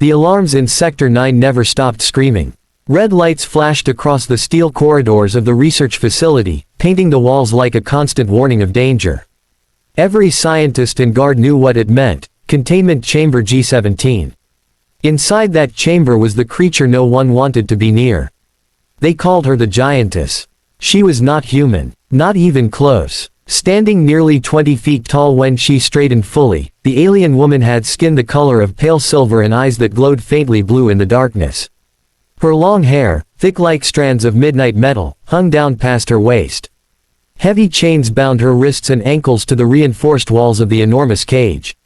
The alarms in Sector 9 never stopped screaming. Red lights flashed across the steel corridors of the research facility, painting the walls like a constant warning of danger. Every scientist and guard knew what it meant: containment chamber G17. Inside that chamber was the creature no one wanted to be near. They called her the Giantess. She was not human, not even close. Standing nearly 20 feet tall when she straightened fully, the alien woman had skin the color of pale silver and eyes that glowed faintly blue in the darkness. Her long hair, thick like strands of midnight metal, hung down past her waist. Heavy chains bound her wrists and ankles to the reinforced walls of the enormous cage.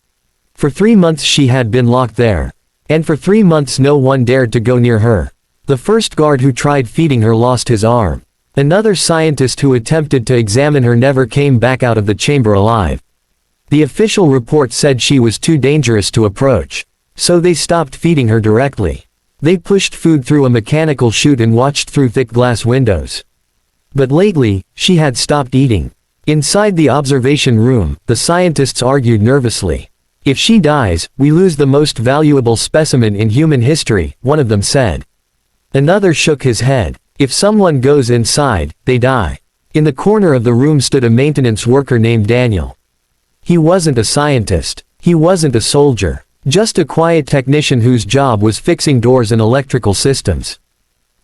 For 3 months she had been locked there. And for 3 months no one dared to go near her. The first guard who tried feeding her lost his arm. Another scientist who attempted to examine her never came back out of the chamber alive. The official report said she was too dangerous to approach. So they stopped feeding her directly. They pushed food through a mechanical chute and watched through thick glass windows. But lately, she had stopped eating. Inside the observation room, the scientists argued nervously. "If she dies, we lose the most valuable specimen in human history," one of them said. Another shook his head. "If someone goes inside, they die." In the corner of the room stood a maintenance worker named Daniel. He wasn't a scientist. He wasn't a soldier. Just a quiet technician whose job was fixing doors and electrical systems.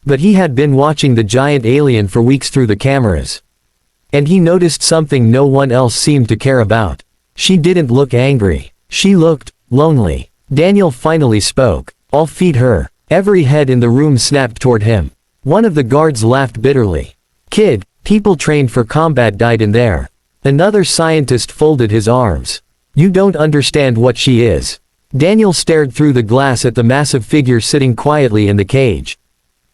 But he had been watching the giant alien for weeks through the cameras. And he noticed something no one else seemed to care about. She didn't look angry. She looked lonely. Daniel finally spoke. "I'll feed her." Every head in the room snapped toward him. One of the guards laughed bitterly. "Kid, people trained for combat died in there." Another scientist folded his arms. "You don't understand what she is." Daniel stared through the glass at the massive figure sitting quietly in the cage.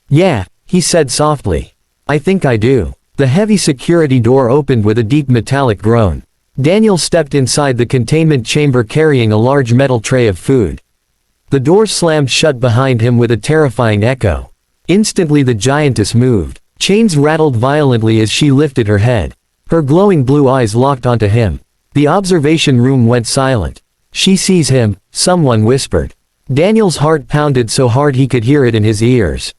"Yeah," he said softly. "I think I do." The heavy security door opened with a deep metallic groan. Daniel stepped inside the containment chamber carrying a large metal tray of food. The door slammed shut behind him with a terrifying echo. Instantly the giantess moved. Chains rattled violently as she lifted her head. Her glowing blue eyes locked onto him. The observation room went silent. "She sees him," someone whispered. Daniel's heart pounded so hard he could hear it in his ears.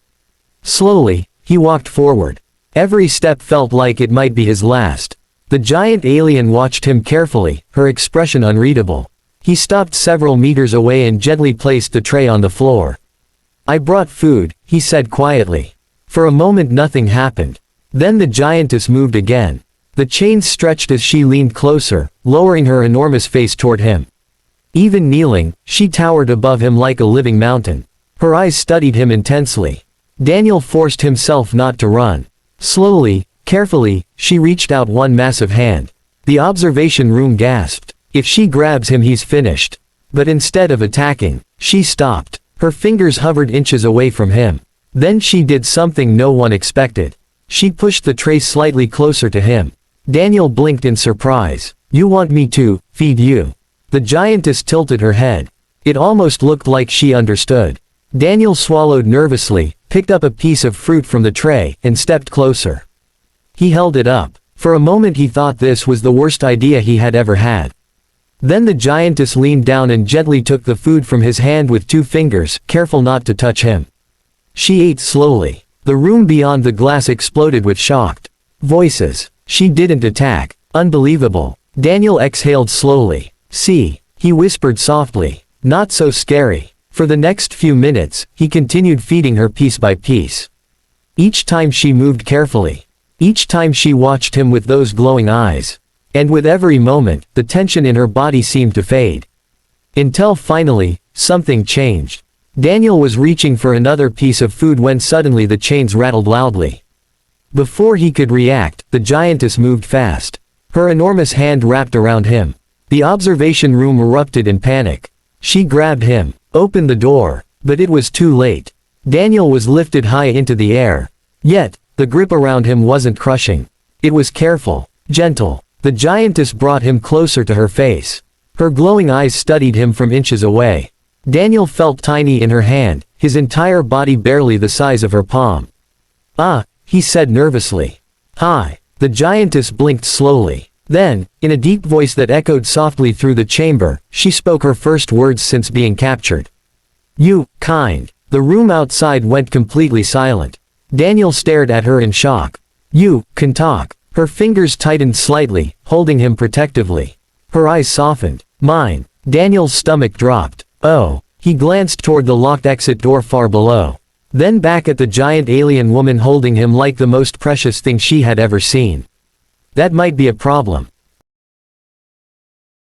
Slowly, he walked forward. Every step felt like it might be his last. The giant alien watched him carefully, her expression unreadable. He stopped several meters away and gently placed the tray on the floor. "I brought food," he said quietly. For a moment nothing happened. Then the giantess moved again. The chains stretched as she leaned closer, lowering her enormous face toward him. Even kneeling, she towered above him like a living mountain. Her eyes studied him intensely. Daniel forced himself not to run. Slowly, carefully, she reached out one massive hand. The observation room gasped. If she grabs him he's finished. But instead of attacking, she stopped. Her fingers hovered inches away from him. Then she did something no one expected. She pushed the tray slightly closer to him. Daniel blinked in surprise. "You want me to feed you?" The giantess tilted her head. It almost looked like she understood. Daniel swallowed nervously, picked up a piece of fruit from the tray, and stepped closer. He held it up. For a moment he thought this was the worst idea he had ever had. Then the giantess leaned down and gently took the food from his hand with 2 fingers, careful not to touch him. She ate slowly. The room beyond the glass exploded with shocked voices. She didn't attack. Unbelievable. Daniel exhaled slowly. "See," he whispered softly. "Not so scary." For the next few minutes, he continued feeding her piece by piece. Each time she moved carefully. Each time she watched him with those glowing eyes. And with every moment, the tension in her body seemed to fade. Until finally, something changed. Daniel was reaching for another piece of food when suddenly the chains rattled loudly. Before he could react, the giantess moved fast. Her enormous hand wrapped around him. The observation room erupted in panic. She grabbed him, opened the door, but it was too late. Daniel was lifted high into the air. Yet, the grip around him wasn't crushing. It was careful, gentle. The giantess brought him closer to her face. Her glowing eyes studied him from inches away. Daniel felt tiny in her hand, his entire body barely the size of her palm. "Ah," he said nervously. "Hi." The giantess blinked slowly. Then, in a deep voice that echoed softly through the chamber, she spoke her first words since being captured. You, kind. The room outside went completely silent. Daniel stared at her in shock. You, can talk. Her fingers tightened slightly, holding him protectively. Her eyes softened. Mine. Daniel's stomach dropped. Oh. He glanced toward the locked exit door far below. Then back at the giant alien woman holding him like the most precious thing she had ever seen. That might be a problem.